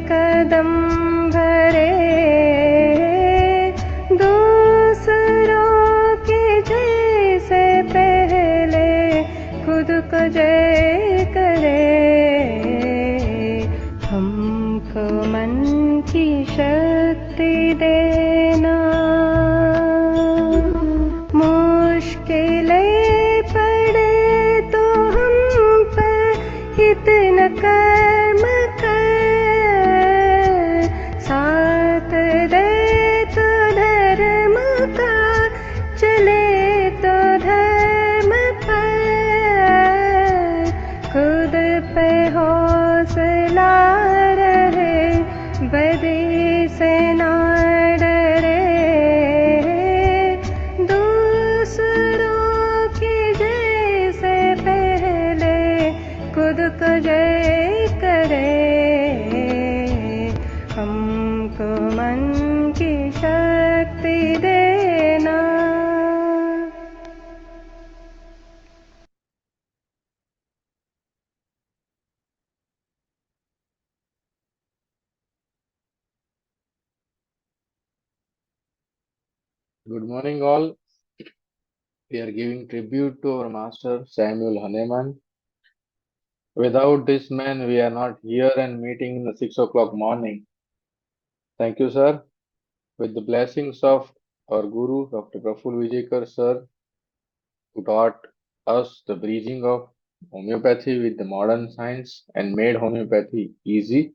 कदम भरे दूसरों के जैसे पहले खुद को जय करे। हमको मन की शक्ति देना, मुश्किलें पड़े तो हम पर इतना कर्म कर, साथ दे तो धर्म का, चले तो धर्म पर, खुद पे हौसला रहे, बदी से ना डरे, दूसरों के जैसे पहले खुद को जय करे। हमको मन की शक्ति देना। Good morning, all. We are giving tribute to our master Samuel Hahnemann. Without this man, we are not here and meeting in the 6 o'clock morning. Thank you, sir. With the blessings of our Guru, Dr. Prafull Vijayakar, sir, who taught us the bridging of homeopathy with the modern science and made homeopathy easy.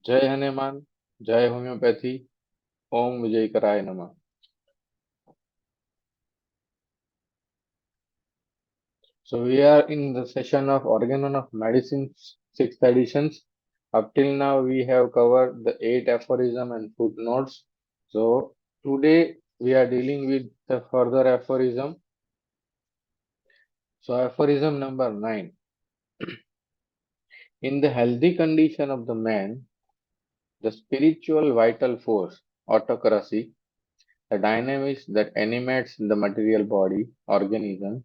Jai Hahnemann, Jai Homeopathy, Om Vijayakaraaya Namah. So we are in the session of Organon of Medicine, 6th editions. Up till now, we have covered the 8 aphorism and footnotes. So today we are dealing with the further aphorism. So aphorism number 9. In the healthy condition of the man, the spiritual vital force, autocracy, the dynamics that animates the material body, organism,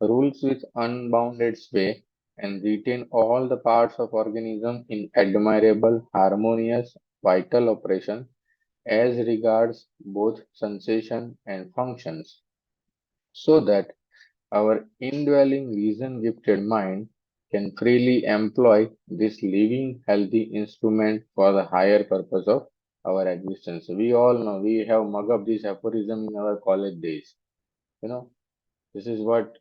rules with unbounded sway and retain all the parts of organism in admirable, harmonious, vital operation as regards both sensation and functions, so that our indwelling vision gifted mind can freely employ this living healthy instrument for the higher purpose of our existence. We all know, we have mug up this aphorism in our college days. This is what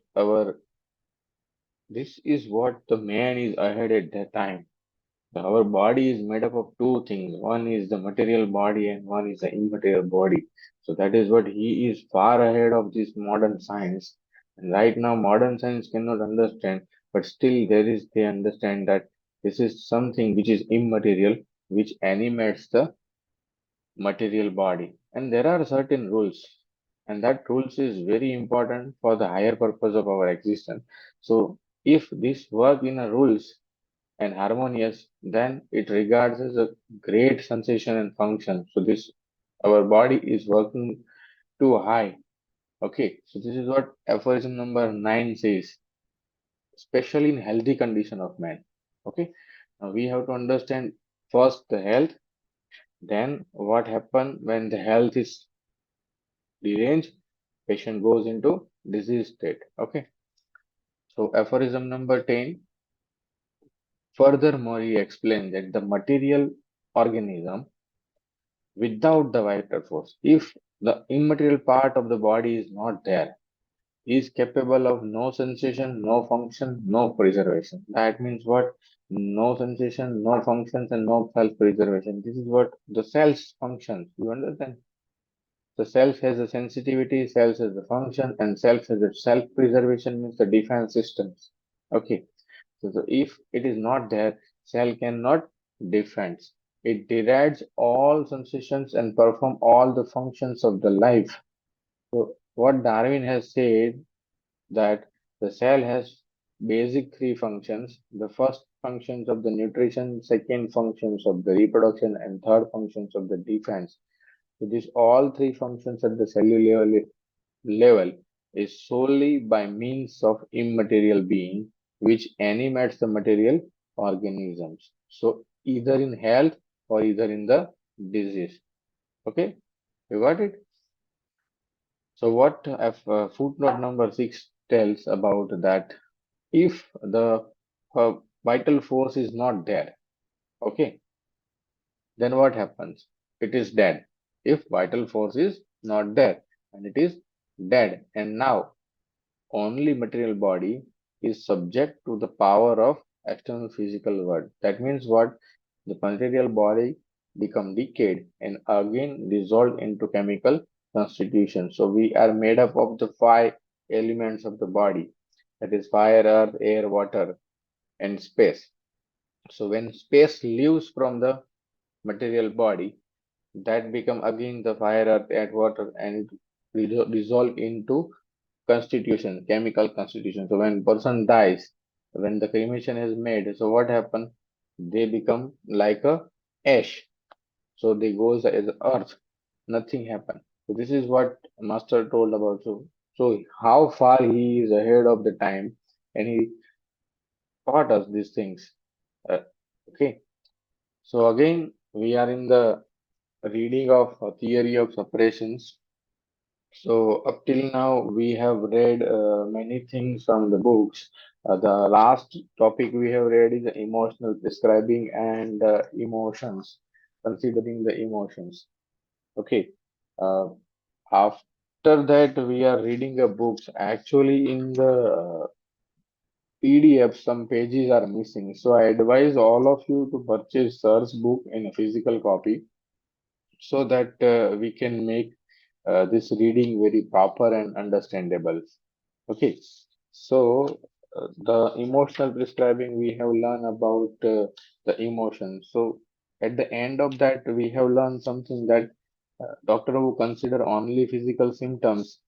the man is ahead at that time. Our body is made up of two things. One is the material body and one is the immaterial body. So that is what he is far ahead of this modern science. And right now modern science cannot understand, but still they understand that this is something which is immaterial, which animates the material body. And there are certain rules, and that rules is very important for the higher purpose of our existence. So if this work in a rules and harmonious, then it regards as a great sensation and function. So this our body is working too high. Okay, so this is what aphorism number 9 says, especially in healthy condition of man. Okay, now we have to understand first the health, then what happen when the health is deranged, patient goes into disease state. Okay, so aphorism number 10. Furthermore, he explained that the material organism without the vital force, if the immaterial part of the body is not there, is capable of no sensation, no function, no preservation. That means what? No sensation, no functions, and no self-preservation. This is what the cells functions. You understand? The cells has a sensitivity, cells has a function, and cells has a self-preservation means the defense systems. Okay. So if it is not there, cell cannot defend. It derides all sensations and perform all the functions of the life. So what Darwin has said that the cell has basic three functions. The first functions of the nutrition, second functions of the reproduction, and third functions of the defense. So these all three functions at the cellular level is solely by means of immaterial being which animates the material organisms. So either in health or either in the disease. Okay, you got it? So what footnote number 6 tells about that, if the uh, vital force is not there, okay, then what happens? It is dead. If vital force is not there and it is dead, and now only material body is subject to the power of external physical world. That means what? The material body become decayed and again dissolved into chemical constitution. So we are made up of the five elements of the body, that is fire, earth, air, water, and space. So when space leaves from the material body, that become again the fire, earth, and water, and dissolve into constitution, chemical constitution. So when person dies, when the cremation is made, so what happen? They become like a ash. So they goes as earth. Nothing happen. So this is what Master told about. So how far he is ahead of the time, and he taught us these things. Uh, okay. So again, we are in the reading of theory of separations. So up till now, we have read many things from the books. The last topic we have read is emotional prescribing and emotions, considering the emotions. Okay. Uh, After that, we are reading a books. Actually, in the PDF, some pages are missing. So I advise all of you to purchase Sir's book in a physical copy so that we can make this reading very proper and understandable. Okay, so the emotional prescribing we have learned about the emotion. So at the end of that, we have learned something that doctor who consider only physical symptoms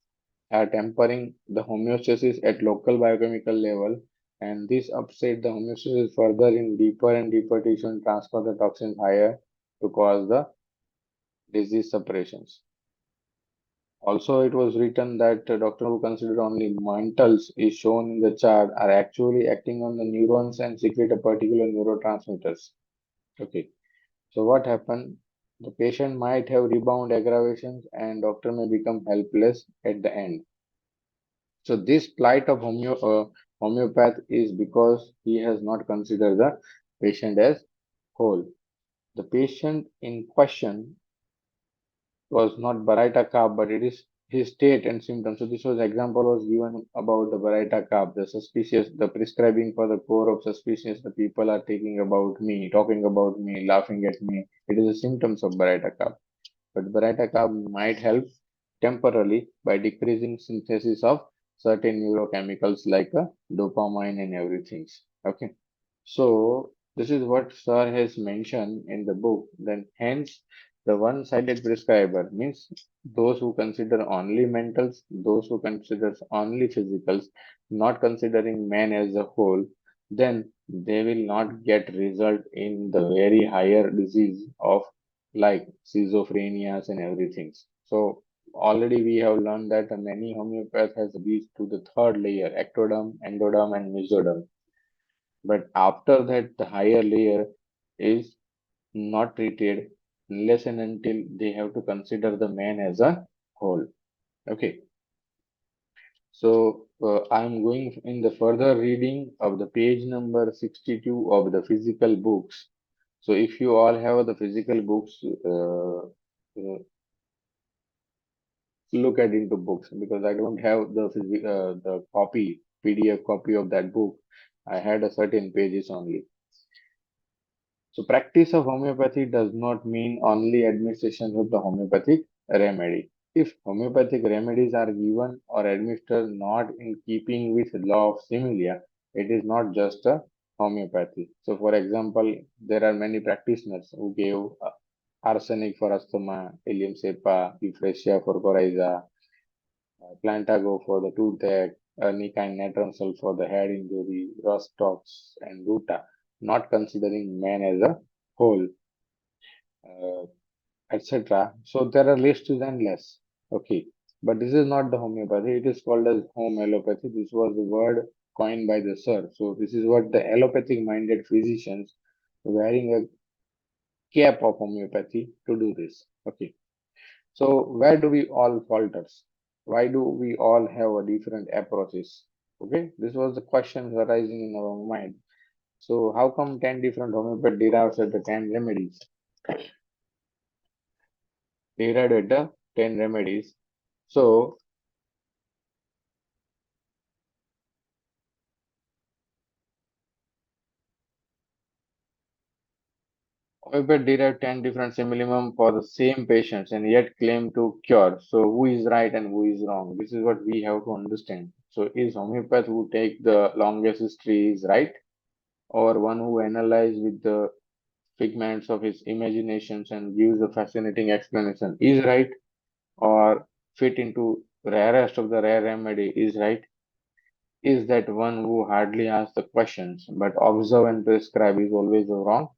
are tempering the homeostasis at local biochemical level, and this upset the homeostasis further in deeper and deeper tissue and transfer the toxins higher to cause the disease separations. Also, it was written that doctor who consider only mantles is shown in the chart are actually acting on the neurons and secrete a particular neurotransmitters. Okay, so what happened? The patient might have rebound aggravations and doctor may become helpless at the end. So this plight of homeopath is because he has not considered the patient as whole. The patient in question was not Baraita Cup, but it is his state and symptoms. So this was example was given about the Baraita Cup, the suspicious, the prescribing for the core of suspicious. The people are taking about me, talking about me, laughing at me. It is the symptoms of Baraita Cup. But Baraita Cup might help temporarily by decreasing synthesis of certain neurochemicals like dopamine and everything. Okay. So this is what Sir has mentioned in the book. Then hence the one-sided prescriber means those who consider only mentals, those who consider only physicals, not considering man as a whole, then they will not get result in the very higher disease of like schizophrenias and everything. So already we have learned that many homeopath has reached to the third layer, ectoderm, endoderm, and mesoderm. But after that, the higher layer is not treated unless and until they have to consider the man as a whole. Okay, so I'm going in the further reading of the page number 62 of the physical books. So if you all have the physical books, look at into books because I don't have the copy PDF copy of that book. I had a certain pages only. So practice of homeopathy does not mean only administration of the homeopathic remedy. If homeopathic remedies are given or administered not in keeping with law of similia, it is not just a homeopathy. So for example, there are many practitioners who gave arsenic for asthma, Ilium cepa, Euphrasia for coryza, Plantago for the toothache, Nicine natron for the head injury, Rostox and Ruta, not considering man as a whole, uh, etc. So there are lists is endless. Okay, but this is not the homeopathy. It is called as home allopathy. This was the word coined by the sir. So this is what the allopathic minded physicians wearing cap of homeopathy to do this. Okay. So where do we all falters? Why do we all have a different approaches? Okay, this was the question arising in our mind. So how come 10 different homeopathy derives at the 10 remedies? Derived at the 10 remedies. So homeopathy derived 10 different simillimum for the same patients and yet claim to cure. So who is right and who is wrong? This is what we have to understand. So is homeopath who take the longest history is right, or one who analyze with the figments of his imaginations and gives a fascinating explanation is right, or fit into rarest of the rare remedy is right? Is that one who hardly asks the questions but observe and prescribe is always wrong?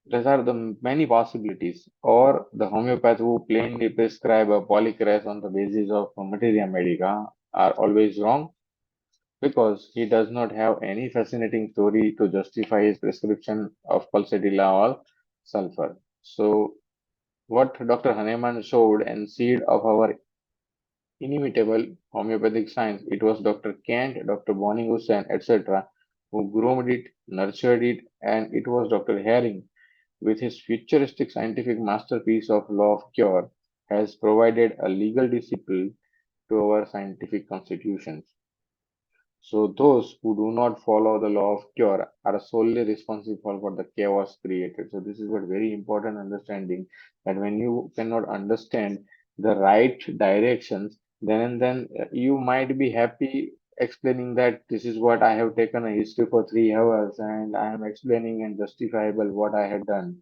These are the many possibilities. Or the homeopath who plainly prescribe a polycrase on the basis of materia medica are always wrong because he does not have any fascinating story to justify his prescription of pulsatilla or sulfur. So what Dr. Hahnemann showed and seed of our inimitable homeopathic science, it was Dr. Kant, Dr. Bonning-Hussein, etc., who groomed it, nurtured it, and it was Dr. Herring, with his futuristic scientific masterpiece of law of cure, has provided a legal discipline to our scientific constitutions. So those who do not follow the law of cure are solely responsible for the chaos created. So this is what very important understanding, that when you cannot understand the right directions, then and then you might be happy explaining that this is what I have taken a history for 3 hours and I am explaining and justifiable what I had done.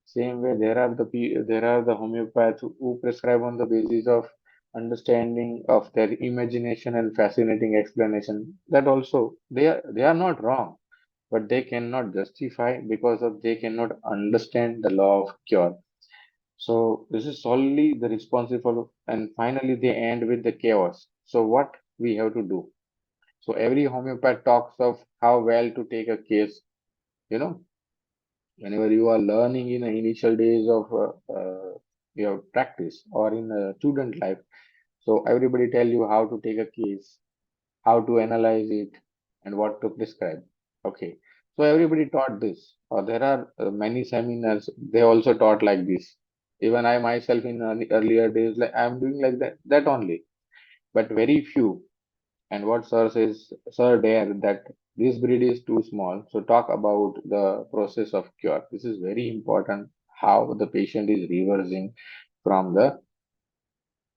Same way, there are the homeopaths who prescribe on the basis of understanding of their imagination and fascinating explanation. That also they are not wrong, but they cannot justify because of they cannot understand the law of cure. So this is solely the responsible, and finally they end with the chaos. So what we have to do? So every homeopath talks of how well to take a case. You know, whenever you are learning in the initial days of your practice or in student life, so everybody tell you how to take a case, how to analyze it, and what to prescribe. Okay, so everybody taught this, or there are many seminars they also taught like this. Even I myself in earlier days, like I'm doing like that only, but very few. And what sir says, sir, dare that this breed is too small. So talk about the process of cure. This is very important. How the patient is reversing from the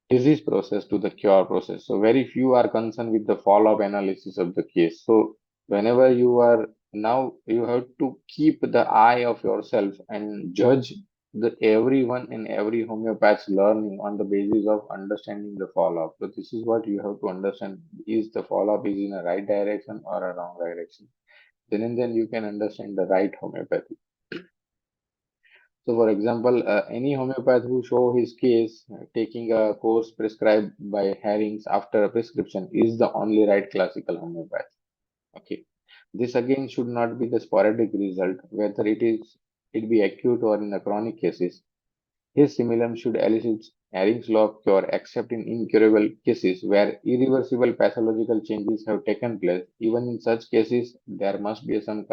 disease process to the cure process. So very few are concerned with the follow-up analysis of the case. So whenever you are now, you have to keep the eye of yourself and judge the everyone and every homeopath's learning on the basis of understanding the follow-up. So this is what you have to understand: is the follow-up is in a right direction or a wrong direction? Then and then you can understand the right homeopathy. So, for example, any homeopath who show his case taking a course prescribed by Herrings after a prescription is the only right classical homeopath. Okay, this again should not be the sporadic result, whether it be acute or in the chronic cases. His similum should elicit Herring's law of cure, except in incurable cases where irreversible pathological changes have taken place. Even in such cases, there must be some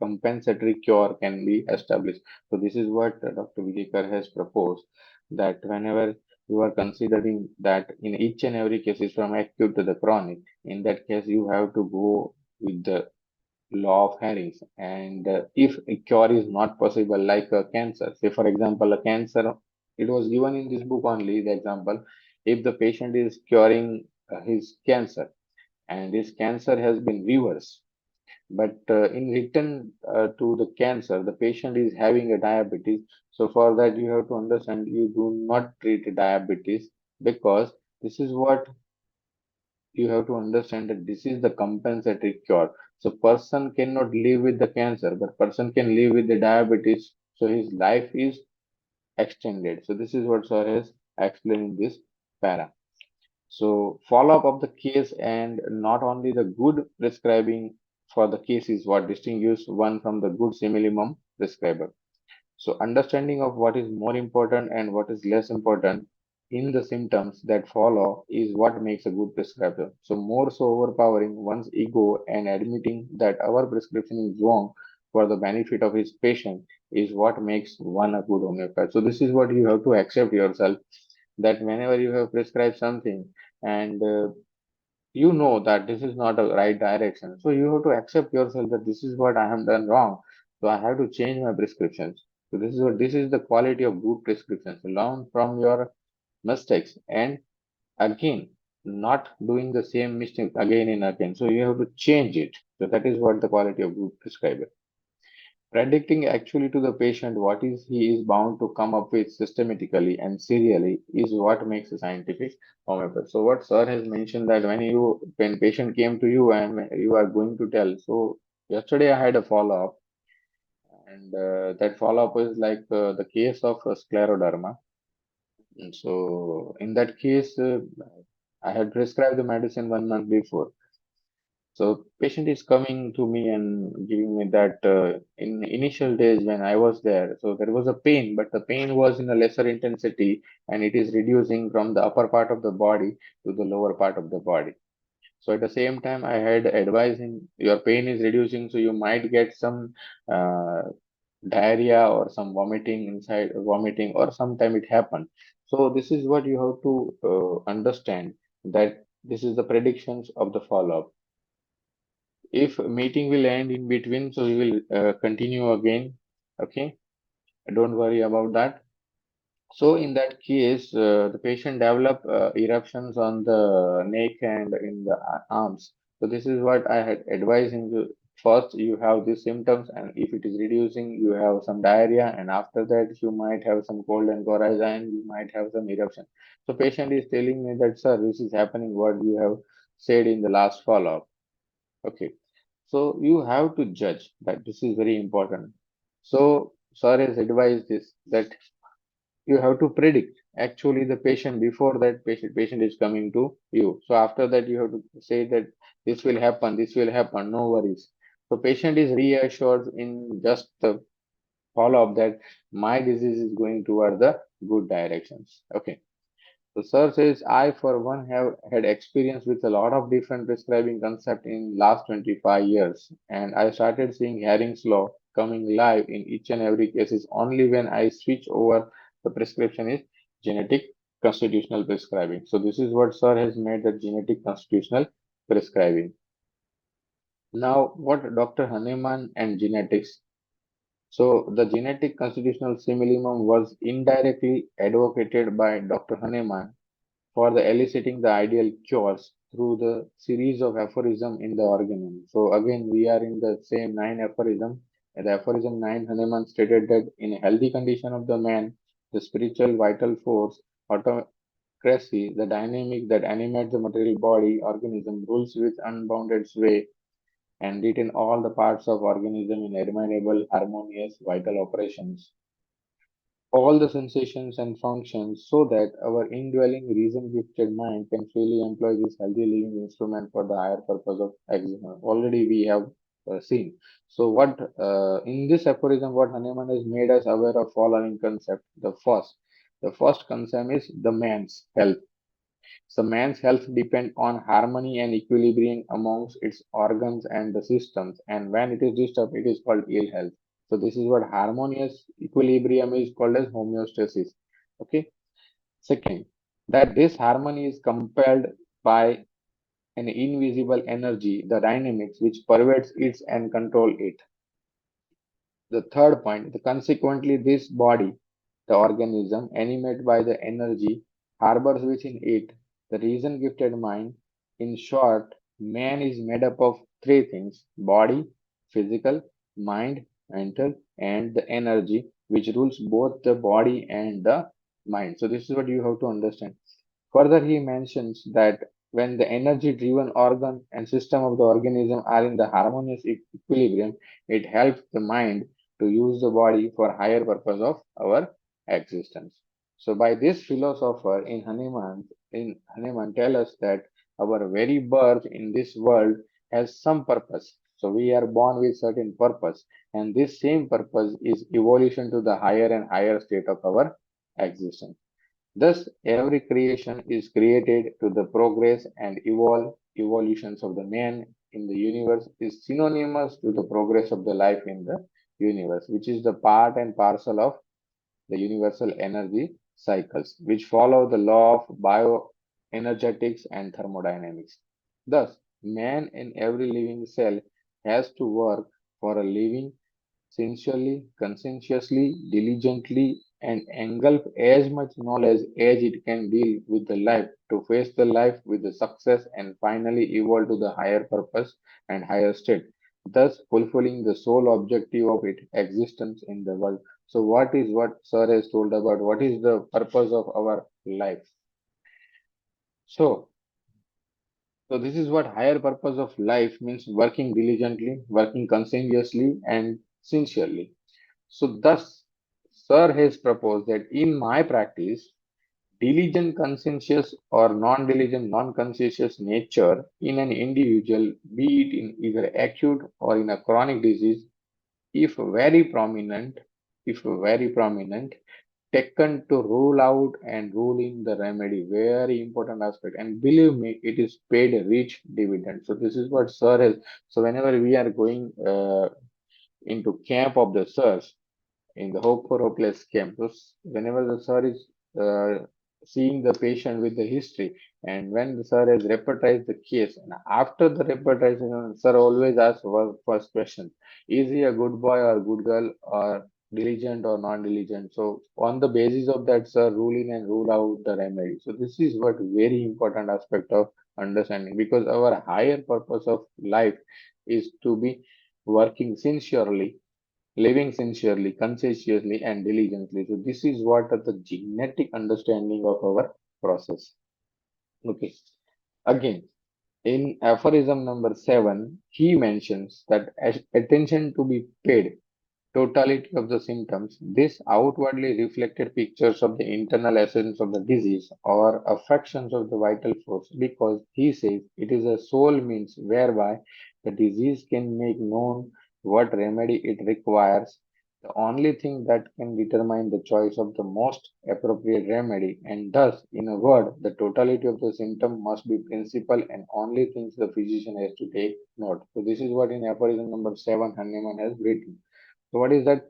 compensatory cure can be established. So this is what Dr. Vijayakar has proposed, that whenever you are considering that in each and every case is from acute to the chronic, in that case you have to go with the law of Harris. And if a cure is not possible, like a cancer, say for example, a cancer, it was given in this book only, the example, if the patient is curing his cancer and his cancer has been reversed, but in return to the cancer, the patient is having a diabetes. So for that, you have to understand you do not treat diabetes, because this is what you have to understand, that this is the compensatory cure. So person cannot live with the cancer, but person can live with the diabetes. So his life is extended. So this is what sir has explained in this para. So follow up of the case, and not only the good prescribing for the case is what distinguishes one from the good simillimum prescriber. So understanding of what is more important and what is less important in the symptoms that follow is what makes a good prescriber. So more so overpowering one's ego and admitting that our prescription is wrong for the benefit of his patient is what makes one a good homeopath. So this is what you have to accept yourself, that whenever you have prescribed something and you know that this is not a right direction, so you have to accept yourself that this is what I have done wrong, so I have to change my prescriptions. So this is the quality of good prescriptions: learn from your mistakes and again not doing the same mistake again and again, so you have to change it. So that is what the quality of good prescriber. Predicting actually to the patient what is he is bound to come up with systematically and serially is what makes a scientific homeopath. So what sir has mentioned, that when patient came to you and when you are going to tell. So yesterday I had a follow up, and that follow up is like the case of scleroderma. And so in that case, I had prescribed the medicine 1 month before. So patient is coming to me and giving me that in initial days when I was there, so there was a pain, but the pain was in a lesser intensity and it is reducing from the upper part of the body to the lower part of the body. So at the same time, I had advised him, your pain is reducing, so you might get some uh, diarrhea or some vomiting inside, vomiting, or sometime it happened. So this is what you have to understand, that this is the predictions of the follow-up. If meeting will end in between, so we will continue again. Okay, don't worry about that. So in that case, the patient develop eruptions on the neck and in the arms. So this is what I had advised him to. First, you have these symptoms, and if it is reducing, you have some diarrhea, and after that, you might have some cold and coryza, and you might have some eruption. So patient is telling me that, sir, this is happening what you have said in the last follow-up. Okay. So you have to judge that, this is very important. So sir has advised this, that you have to predict actually the patient before that patient is coming to you. So after that you have to say that this will happen, no worries. So patient is reassured in just the follow up that my disease is going toward the good directions. Okay. So sir says, I for one have had experience with a lot of different prescribing concept in last 25 years, and I started seeing Haring's law coming live in each and every cases only when I switch over the prescription is genetic constitutional prescribing. So this is what sir has made the genetic constitutional prescribing. Now what Dr. Hahnemann and genetics. So the genetic constitutional simillimum was indirectly advocated by Dr. Hahnemann for the eliciting the ideal cures through the series of aphorism in the organism. So again, we are in the same 9 aphorism. And the aphorism 9, Hahnemann stated that in a healthy condition of the man, the spiritual vital force, autocracy, the dynamic that animates the material body, organism, rules with unbounded sway and retain all the parts of organism in admirable, harmonious, vital operations, all the sensations and functions, so that our indwelling reason gifted mind can freely employ this healthy living instrument for the higher purpose of existence. Already we have seen. So what in this aphorism, what Hahnemann has made us aware of following concept. The first concept is the man's health. So man's health depends on harmony and equilibrium amongst its organs and the systems. And when it is disturbed, it is called ill health. So this is what harmonious equilibrium is called as homeostasis. Okay. Second, that this harmony is compelled by an invisible energy, the dynamics which pervades it and control it. The third point, the consequently this body, the organism, animated by the energy, harbors within it the reason gifted mind. In short, man is made up of three things: body, physical, mind, mental, and the energy which rules both the body and the mind. So this is what you have to understand. Further, he mentions that when the energy driven organ and system of the organism are in the harmonious equilibrium, it helps the mind to use the body for higher purpose of our existence. So by this philosopher in Hahnemann tell us that our very birth in this world has some purpose. So we are born with certain purpose, and this same purpose is evolution to the higher and higher state of our existence. Thus, every creation is created to the progress and evolutions of the man in the universe is synonymous to the progress of the life in the universe, which is the part and parcel of the universal energy cycles, which follow the law of bioenergetics and thermodynamics. Thus, man in every living cell has to work for a living sincerely, conscientiously, diligently, and engulf as much knowledge as it can deal with the life to face the life with the success and finally evolve to the higher purpose and higher state, thus fulfilling the sole objective of its existence in the world. So, what Sir has told about what is the purpose of our life? So, so this is what higher purpose of life means: working diligently, working conscientiously, and sincerely. So, thus, Sir has proposed that in my practice, diligent conscientious or non-diligent non-conscientious nature in an individual, be it in either acute or in a chronic disease, if very prominent, if very prominent, taken to rule out and rule in the remedy, very important aspect. And believe me, it is paid a rich dividend. So this is what Sir has. So whenever we are going into camp of the sirs in the Hope for Hopeless campus, whenever the sir is seeing the patient with the history, and when the sir has repertorized the case, and after the repertorization, sir always asks first question: Is he a good boy or good girl, or diligent or non-diligent? So on the basis of that, sir rule in and rule out the remedy. So this is what very important aspect of understanding, because our higher purpose of life is to be working sincerely, living sincerely, conscientiously, and diligently. So this is what are the genetic understanding of our process. Okay. Again, in aphorism number 7, he mentions that attention to be paid totality of the symptoms, this outwardly reflected pictures of the internal essence of the disease or affections of the vital force, because he says it is a sole means whereby the disease can make known what remedy it requires, the only thing that can determine the choice of the most appropriate remedy, and thus, in a word, the totality of the symptom must be principal and only things the physician has to take note. So this is what in aphorism number 7 Hahnemann has written. So what is that?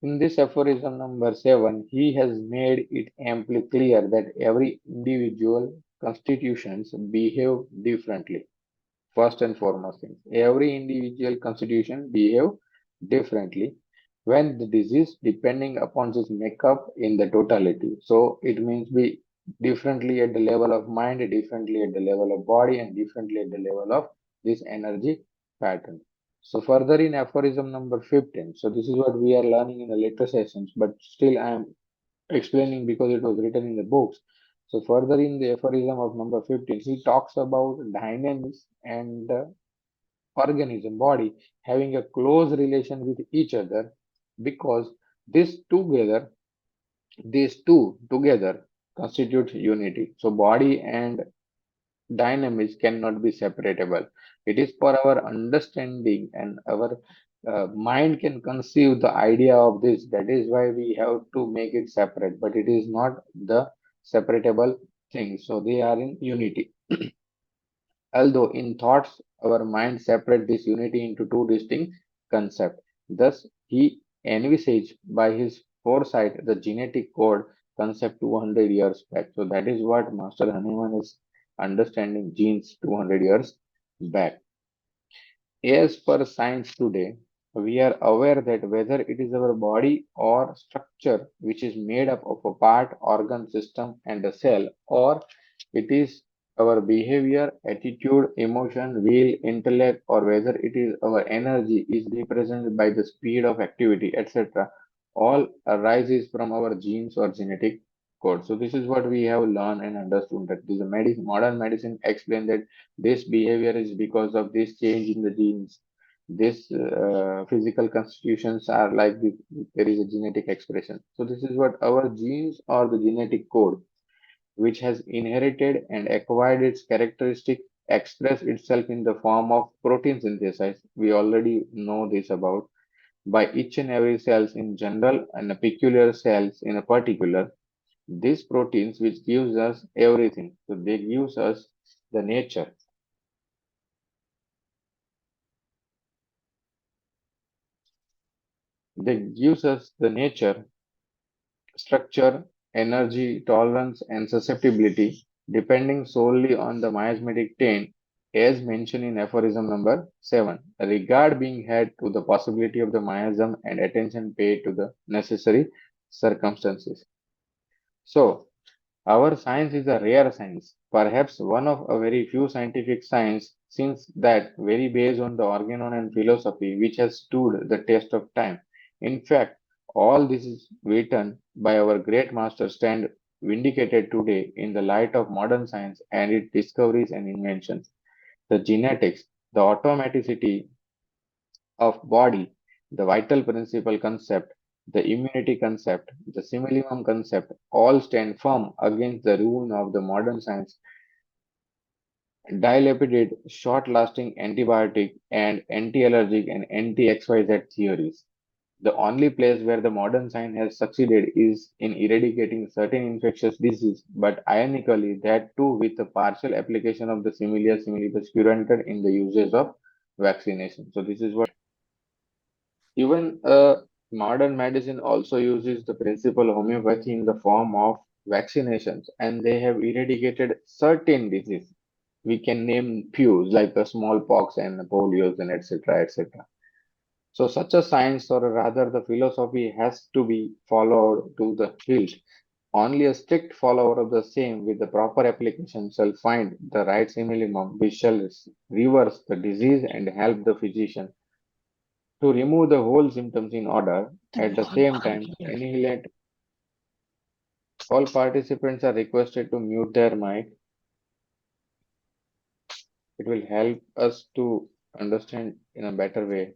In this aphorism number 7, he has made it amply clear that every individual constitutions behave differently. First and foremost thing, every individual constitution behave differently when the disease depending upon its makeup in the totality. So it means be differently at the level of mind, differently at the level of body, and differently at the level of this energy pattern. So further in aphorism number 15, so this is what we are learning in the later sessions, but still I am explaining because it was written in the books. So further in the aphorism of number 15, he talks about dynamics and organism, body having a close relation with each other, because this together, these two together constitute unity. So body and dynamics cannot be separable. It is for our understanding and our mind can conceive the idea of this. That is why we have to make it separate, but it is not the separable thing. So they are in unity. Although in thoughts, our mind separate this unity into two distinct concepts. Thus, he envisaged by his foresight the genetic code concept 200 years back. So that is what Master Hahnemann is understanding genes 200 years back. As per science today, we are aware that whether it is our body or structure which is made up of a part, organ system, and a cell, or it is our behavior, attitude, emotion, will, intellect, or whether it is our energy is represented by the speed of activity, etc., all arises from our genes or genetic code. So this is what we have learned and understood, that this modern medicine explains that this behavior is because of this change in the genes. This physical constitutions are like this, there is a genetic expression. So this is what our genes or the genetic code, which has inherited and acquired its characteristic express itself in the form of protein synthesis. We already know this about by each and every cells in general and a peculiar cells in a particular. These proteins which gives us everything. So they gives us the nature. They gives us the nature, structure, energy, tolerance, and susceptibility, depending solely on the miasmatic chain, as mentioned in aphorism number 7. A regard being had to the possibility of the miasm and attention paid to the necessary circumstances. So, our science is a rare science, perhaps one of a very few scientific science, since that very based on the organon and philosophy which has stood the test of time. In fact, all this is written by our great master stand vindicated today in the light of modern science and its discoveries and inventions. The genetics, the automaticity of body, the vital principle concept, the immunity concept, the simillimum concept, all stand firm against the ruin of the modern science, dilapidated, short-lasting antibiotic and anti-allergic and anti-XYZ theories. The only place where the modern science has succeeded is in eradicating certain infectious disease, but ironically, that too with a partial application of the similia similibus curanter in the uses of vaccination. So this is what even modern medicine also uses the principle of homeopathy in the form of vaccinations, and they have eradicated certain diseases. We can name few like the smallpox and polio and etc. etc. So such a science or rather the philosophy has to be followed to the hilt. Only a strict follower of the same with the proper application shall find the right simillimum which shall reverse the disease and help the physician to remove the whole symptoms in order. At the same time, annihilate all participants are requested to mute their mic. It will help us to understand in a better way.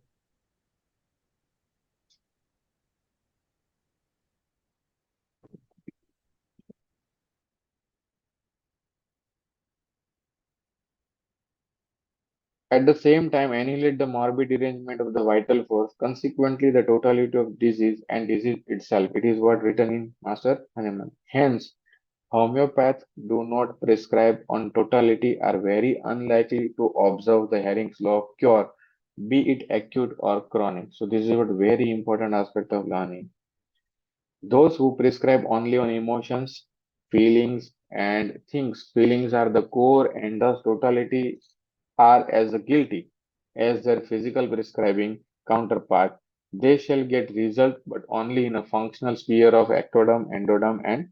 At the same time, annihilate the morbid derangement of the vital force, consequently the totality of disease and disease itself. It is what written in Master Hahnemann. Hence, homeopaths do not prescribe on totality are very unlikely to observe the Herring's law of cure, be it acute or chronic. So this is a very important aspect of learning. Those who prescribe only on emotions, feelings, and things, feelings are the core and thus totality are as guilty as their physical prescribing counterpart. They shall get result but only in a functional sphere of ectoderm, endoderm, and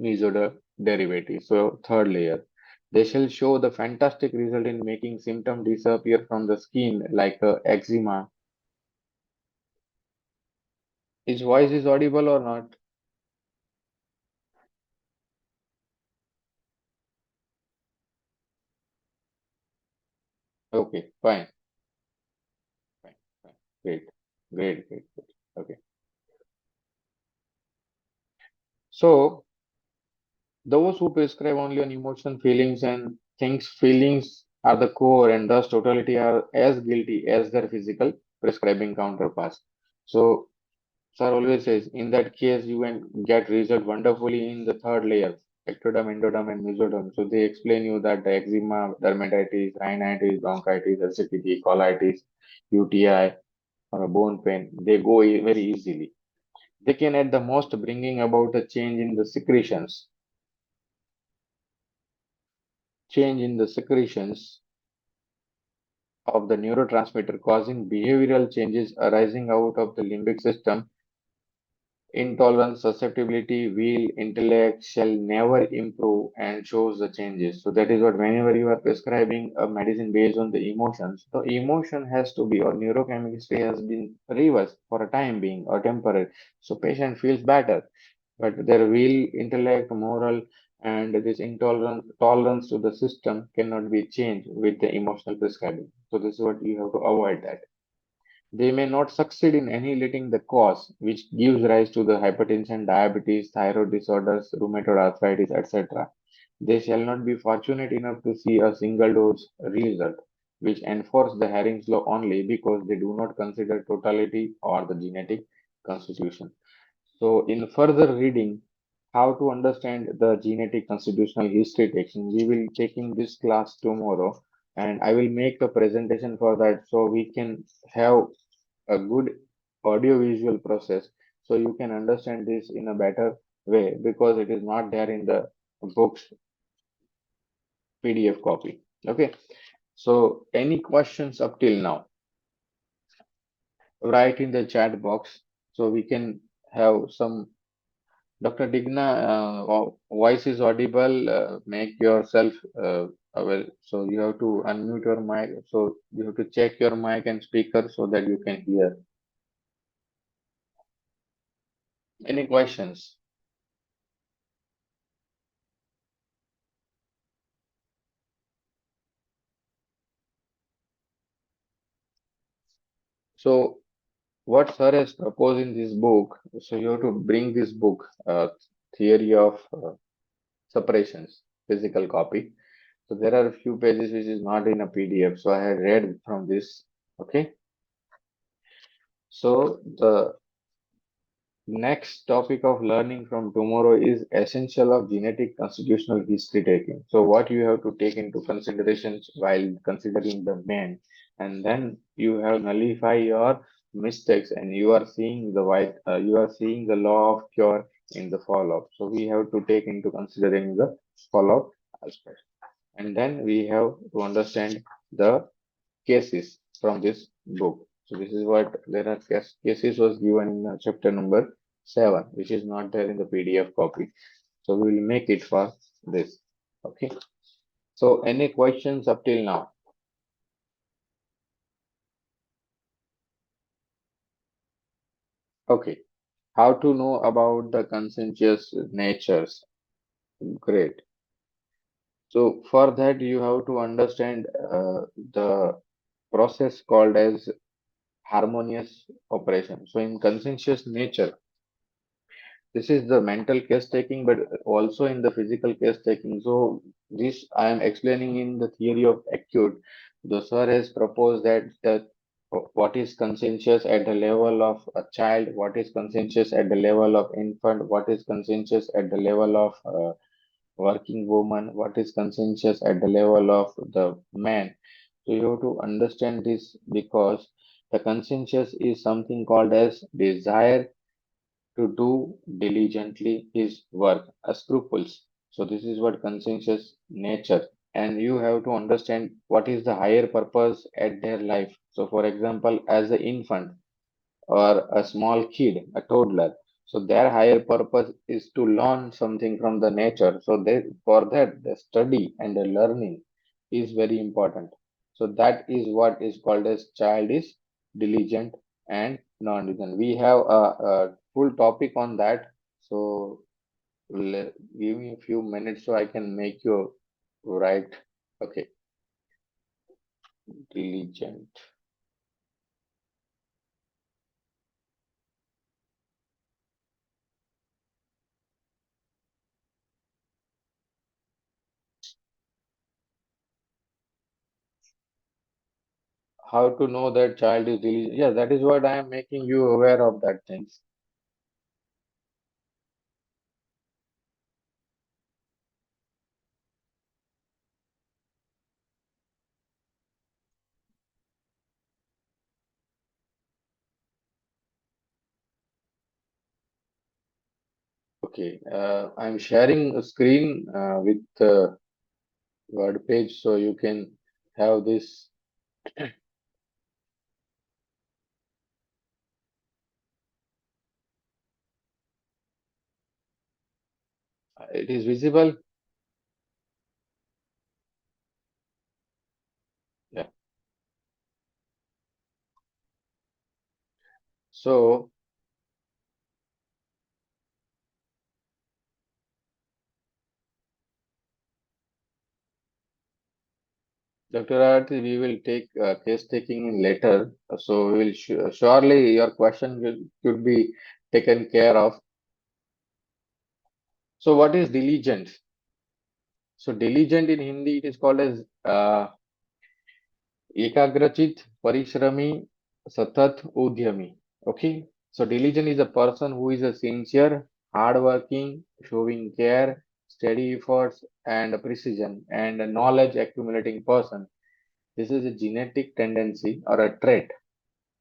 mesoderm derivatives. So third layer. They shall show the fantastic result in making symptom disappear from the skin like eczema. His voice is audible or not? Okay, fine, fine, fine. Great, great, great, great. Okay. So those who prescribe only on emotion, feelings, and things, feelings are the core and thus totality are as guilty as their physical prescribing counterparts. So Sir always says, in that case, you can get result wonderfully in the third layer, ectoderm, endoderm, and mesoderm. So they explain you that the eczema, dermatitis, rhinitis, bronchitis, acidity, colitis, UTI, or a bone pain, they go very easily. They can at the most bringing about a change in the secretions of the neurotransmitter, causing behavioral changes arising out of the limbic system. Intolerance, susceptibility, will, intellect shall never improve and shows the changes. So that is what whenever you are prescribing a medicine based on the emotions, the emotion has to be or neurochemistry has been reversed for a time being or temporary. So patient feels better, but their will, intellect, moral, and this intolerance tolerance to the system cannot be changed with the emotional prescribing. So this is what you have to avoid that. They may not succeed in annihilating the cause, which gives rise to the hypertension, diabetes, thyroid disorders, rheumatoid arthritis, etc. They shall not be fortunate enough to see a single dose result, which enforce the Haring's law only because they do not consider totality or the genetic constitution. So, in further reading, how to understand the genetic constitutional history taking, we will take in this class tomorrow, and I will make a presentation for that so we can have a good audio-visual process so you can understand this in a better way because it is not there in the books PDF copy. Okay, so any questions up till now? Write in the chat box so we can have some. Dr. Digna, voice is audible. Make yourself well. So you have to unmute your mic. So you have to check your mic and speaker so that you can hear. Any questions? So what sir has proposed in this book, so you have to bring this book, Theory of Separations, physical copy. So there are a few pages which is not in a PDF. So I had read from this. Okay. So the next topic of learning from tomorrow is essential of genetic constitutional history taking. So what you have to take into consideration while considering the man, and then you have nullify your mistakes, and you are seeing the you are seeing the law of cure in the follow-up. So we have to take into considering the follow-up aspect, and then we have to understand the cases from this book. So this is what there are cases was given in chapter number 7, which is not there in the PDF copy. So we will make it for this. Okay. So any questions up till now? Okay. How to know about the conscientious natures? Great. So for that you have to understand the process called as harmonious operation. So in conscientious nature, this is the mental case taking, but also in the physical case taking. So this I am explaining in the theory of acute. The sir has proposed that what is conscientious at the level of a child, what is conscientious at the level of infant, what is conscientious at the level of working woman, what is conscientious at the level of the man. So you have to understand this because the conscientious is something called as desire to do diligently his work, scruples. So this is what conscientious nature. And you have to understand what is the higher purpose at their life. So for example, as an infant or a small kid, a toddler. So their higher purpose is to learn something from the nature. So they, for that, the study and the learning is very important. So that is what is called as child is diligent and non-diligent. We have a full topic on that. So give me a few minutes so I can make you write. Okay, diligent. How to know that child is diligent? Yeah, that is what I am making you aware of that things. Okay, I'm sharing a screen with the word page so you can have this. It is visible. Yeah. So, Dr. Arati, we will take case taking in later. So, we will surely your question will could be taken care of. So, what is diligent? So diligent in Hindi it is called as Ekagrachit Parishrami Satat Udyami. Okay. So diligent is a person who is a sincere, hardworking, showing care, steady efforts, and precision, and a knowledge accumulating person. This is a genetic tendency or a trait.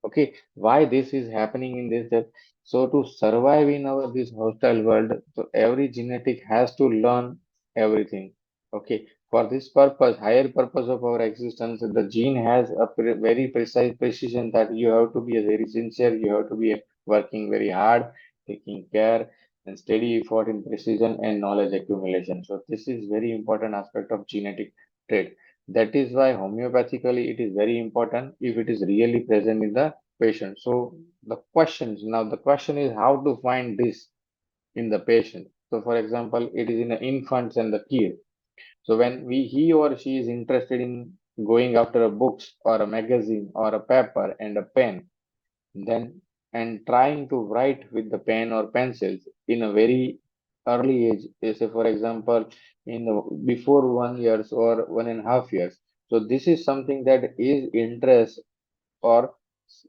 Okay, why this is happening in this depth? So to survive in our this hostile world, so every genetic has to learn everything. Okay, for this purpose, higher purpose of our existence, the gene has a very precise precision that you have to be a very sincere, you have to be working very hard, taking care and steady effort in precision and knowledge accumulation. So this is very important aspect of genetic trait. That is why homeopathically it is very important if it is really present in the patient. So the question is how to find this in the patient. So for example, it is in the infants and the kid. So when he or she is interested in going after a books or a magazine or a paper and a pen, then and trying to write with the pen or pencils in a very early age, say for example, before 1 years or 1.5 years. So this is something that is interest or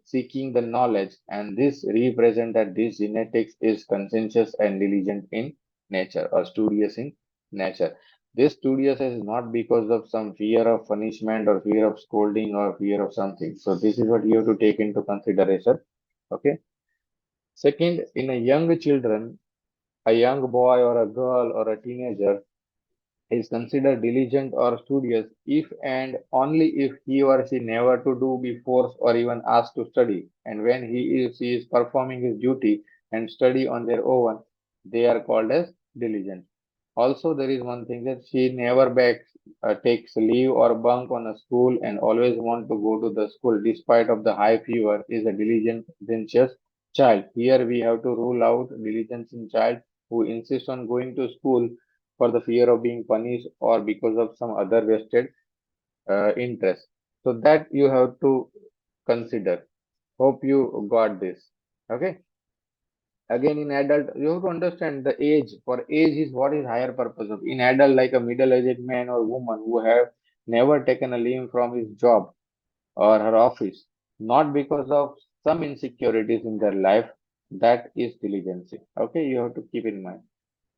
seeking the knowledge, and this represent that this genetics is conscientious and diligent in nature or studious in nature. This studious is not because of some fear of punishment or fear of scolding or fear of something. So this is what you have to take into consideration. Okay. Second, in a young children, a young boy or a girl or a teenager is considered diligent or studious if and only if he or she never to do be forced or even asked to study, and when she is performing his duty and study on their own, they are called as diligent. Also, there is one thing that she never takes leave or bunk on a school and always want to go to the school despite of the high fever is a diligent, conscientious child. Here we have to rule out diligence in child who insists on going to school for the fear of being punished or because of some other vested interest. So that you have to consider. Hope you got this. Okay. Again, in adult, you have to understand the age. For age is what is higher purpose of. In adult, like a middle-aged man or woman who have never taken a leave from his job or her office, not because of some insecurities in their life, that is diligence. Okay, you have to keep in mind.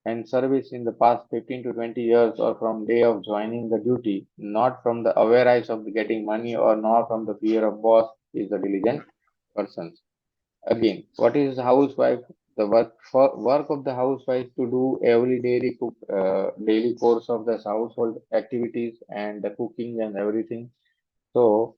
And service in the past 15 to 20 years or from day of joining the duty, not from the awareness of getting money or not from the fear of boss, is the diligent person. Again, what is housewife? The work of the housewife to do every daily course of the household activities and the cooking and everything. So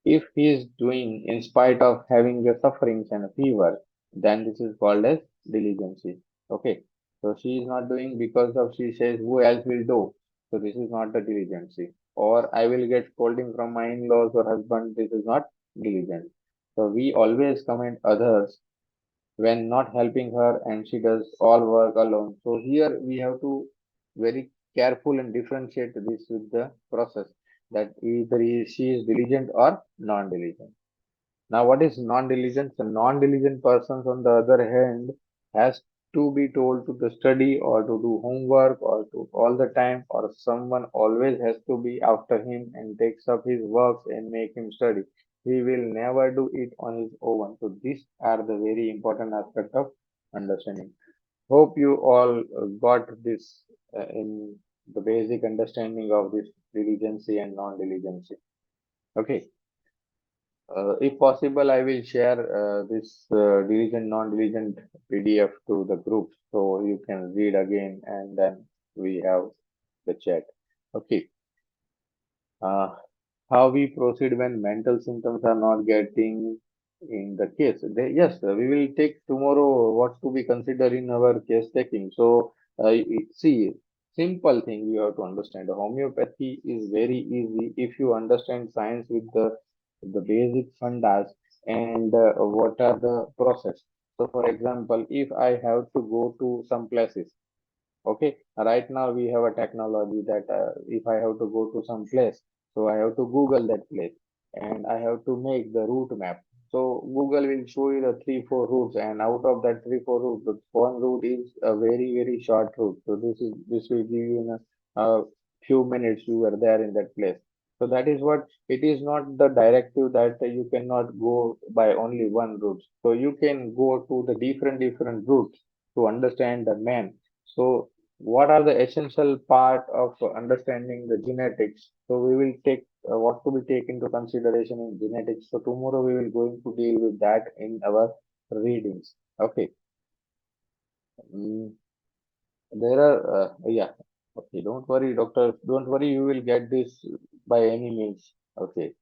if he is doing in spite of having the sufferings and a fever, then this is called as diligence. Okay. So she is not doing because of she says who else will do. So this is not the diligence. Or I will get scolding from my in-laws or husband. This is not diligence. So we always commend others when not helping her and she does all work alone. So here we have to very careful and differentiate this with the process that either she is diligent or non-diligent. Now, what is non-diligent? The non-diligent persons, on the other hand, has to be told to the study or to do homework or to all the time, or someone always has to be after him and takes up his works and make him study. He will never do it on his own. So these are the very important aspect of understanding. Hope you all got this in the basic understanding of this diligency and non-diligency. Okay. If possible, I will share this diligent, non-diligent PDF to the group so you can read again and then we have the chat. Okay. Uh, how we proceed when mental symptoms are not getting in the case. Yes, we will take tomorrow what to be considered in our case taking. So, see, simple thing you have to understand. Homeopathy is very easy if you understand science with the basic fundas and what are the process. So, for example, if I have to go to some places. Okay, right now we have a technology that if I have to go to some place, so I have to Google that place and I have to make the route map. So Google will show you the three, four routes, and out of that three, four routes, the one route is a very, very short route. So this will give you few minutes you were there in that place. So that is what it is, not the directive that you cannot go by only one route. So you can go to the different routes to understand the man. So what are the essential part of understanding the genetics? So we will take what to be taken into consideration in genetics. So tomorrow we will going to deal with that in our readings. Okay. Mm, there are, yeah, okay, don't worry, doctor, don't worry, you will get this by any means. Okay,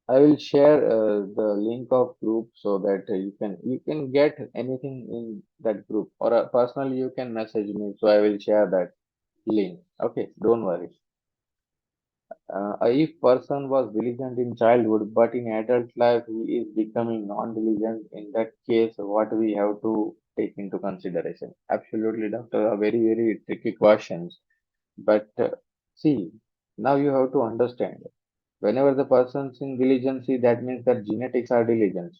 I will share the link of group so that you can get anything in that group, or personally you can message me, so I will share that link. Okay, don't worry. If person was diligent in childhood, but in adult life he is becoming non-diligent, in that case, what we have to take into consideration? Absolutely, doctor, a very tricky questions. But see, now you have to understand. Whenever the person's in diligency, that means that genetics are diligent.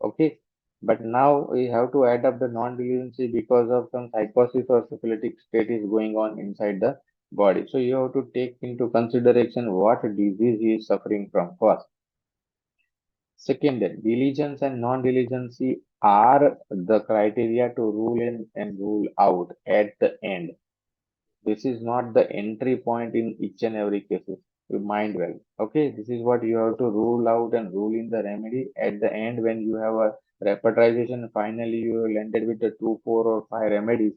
Okay. But now we have to add up the non-diligency because of some psychosis or syphilitic state is going on inside the body. So you have to take into consideration what disease he is suffering from first. Second, diligence and non-diligency are the criteria to rule in and rule out at the end. This is not the entry point in each and every case. You mind well. Okay, this is what you have to rule out and rule in the remedy at the end when you have a repertorization. Finally, you will ended with the two, four, or five remedies.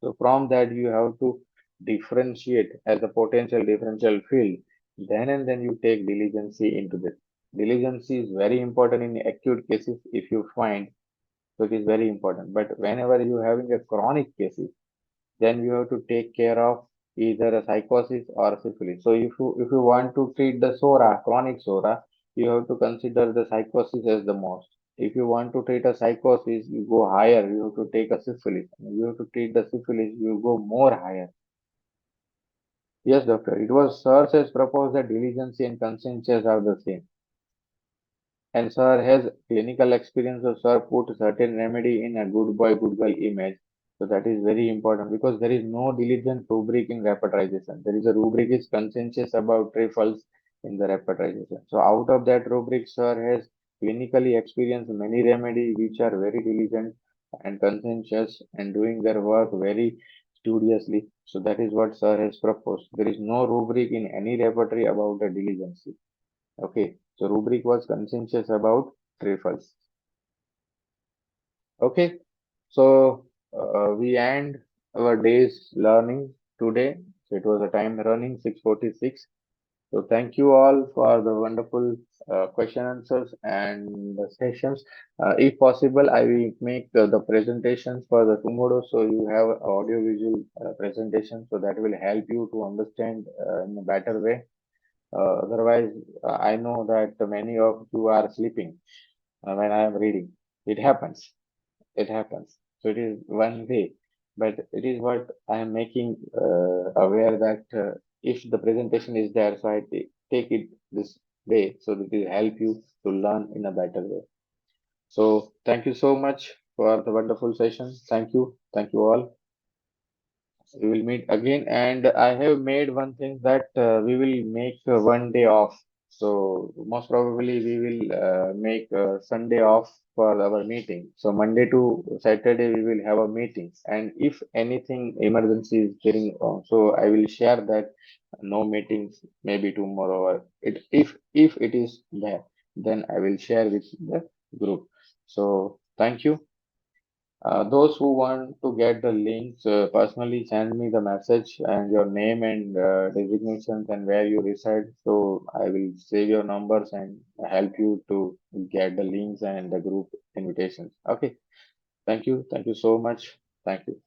So from that, you have to differentiate as a potential differential field. Then and then you take diligency into this. Diligency is very important in acute cases if you find, so it is very important. But whenever you having a chronic cases, then you have to take care of either a psychosis or syphilis. So if you want to treat the SORA, chronic SORA, you have to consider the psychosis as the most. If you want to treat a psychosis, you go higher. You have to take a syphilis. You have to treat the syphilis, you go more higher. Yes, doctor. It was Sir has proposed that diligence and conscientious are the same. And sir has clinical experience, so sir put certain remedy in a good boy, good girl image. So that is very important because there is no diligent rubric in repertorization. There is a rubric is conscientious about trifles in the repertorization. So out of that rubric, sir has clinically experienced many remedy which are very diligent and conscientious and doing their work very studiously. So that is what sir has proposed. There is no rubric in any repertory about the diligence. Okay, so rubric was conscientious about trifles. Okay, so we end our day's learning today. So it was a time running 6:46. So thank you all for the wonderful question answers and the sessions. If possible, I will make the presentations for the tomorrow, so you have audio visual presentation, so that will help you to understand in a better way. Otherwise, I know that many of you are sleeping when I am reading. It happens. It happens. So it is one way, but it is what I am making aware that if the presentation is there, so I take it this way, so that it will help you to learn in a better way. So thank you so much for the wonderful session. Thank you. Thank you all. We will meet again, and I have made one thing that we will make one day off. So most probably we will make Sunday off for our meeting. So Monday to Saturday we will have a meeting, and if anything emergency is getting on, so I will share that no meetings maybe tomorrow. Or if it is there, then I will share with the group. So thank you. Those who want to get the links, personally send me the message and your name and designations and where you reside. So I will save your numbers and help you to get the links and the group invitations. Okay. Thank you. Thank you so much. Thank you.